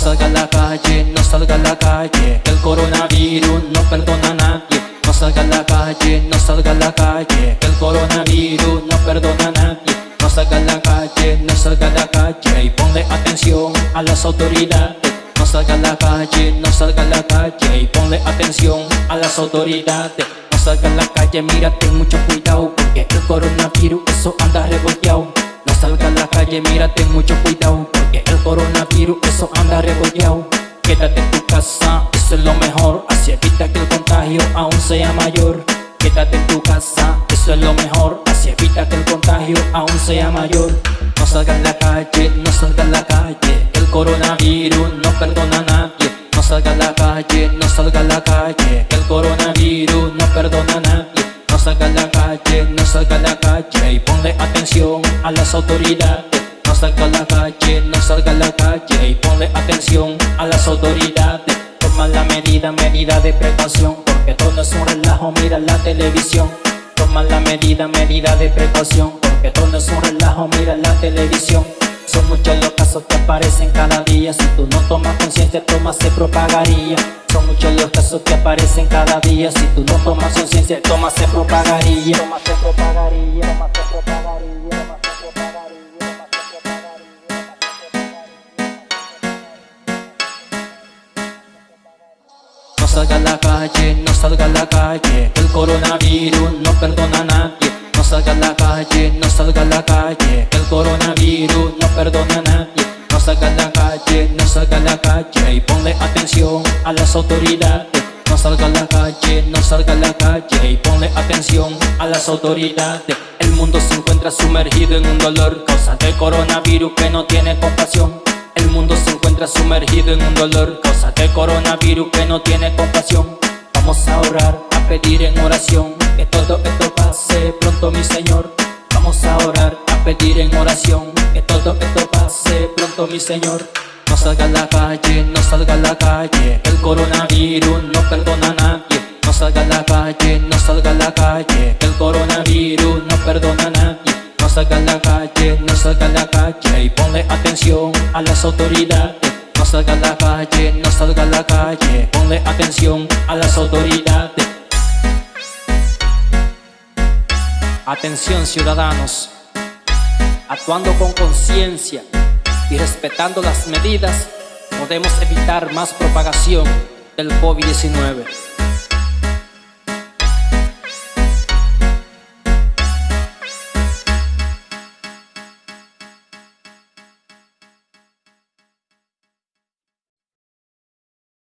salga a la calle, no salga a la calle, que el coronavirus no perdona a nadie. No salga a la calle, no salga a la calle, que el coronavirus no perdona a nadie. No salga a la calle, no salga a la calle y ponle atención a las autoridades. No salga a la calle, no salga a la calle y ponle atención a las autoridades. No salga a la calle, mira, ten mucho cuidado, porque el coronavirus eso anda revolteado. No salga a la calle, mira, ten mucho cuidado, porque el coronavirus eso anda revolteado. Quédate en tu casa, eso es lo mejor, así evita que el contagio aún sea mayor. Quédate en tu casa, eso es lo mejor, así evita que el contagio aún sea mayor. No salga a la calle, no salga a la calle, el coronavirus no perdona a nadie. No salga a la calle, no salga a la calle, el coronavirus no perdona a nadie. No salga a la calle, no salga a la calle y ponle atención a las autoridades. No salga a la calle, no salga a la calle y ponle atención a las autoridades. Toma la medida de precaución, porque todo no es un relajo, mira la televisión. Toma la medida de precaución, porque todo no es un relajo, mira la televisión. Son muchos los casos que aparecen cada día, si tú no tomas conciencia, toma se propagaría. Son muchos los casos que aparecen cada día, si tú no tomas conciencia, toma se propagaría. Toma se propagaría, toma se propagaría, toma se propagaría. No salga a la calle, no salga a la calle, el coronavirus no perdona a nadie. No salga a la calle, no salga a la calle, el coronavirus no perdona a nadie. No salga a la calle, no salga a la calle y ponle atención a las autoridades. No salga a la calle, no salga a la calle y ponle atención a las autoridades. El mundo se encuentra sumergido en un dolor, causa del coronavirus que no tiene compasión. El mundo se encuentra sumergido en un dolor, causa del coronavirus que no tiene compasión. Vamos a orar, a pedir en oración, que todo esto pase pronto, mi Señor. Vamos a orar, a pedir en oración, que todo esto pase pronto, mi Señor. No salga a la calle, no salga a la calle, el coronavirus no perdona a nadie. No salga a la calle, no salga a la calle, el coronavirus no perdona a nadie. No salga a la calle, no salga a la calle y ponle atención a las autoridades. No salga a la calle, no salga a la calle, ponle atención a las autoridades. Atención, ciudadanos, actuando con conciencia y respetando las medidas, podemos evitar más propagación del COVID-19.